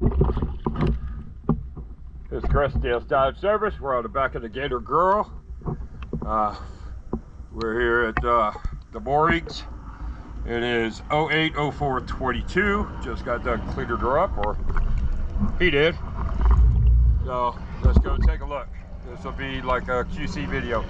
This is Chris, Dale's Dive Service. We're on the back of the Gator Girl. We're here at the moorings. It is 08/04/22. Just got done cleaning her up, or he did. So let's go take a look. This will be like a QC video.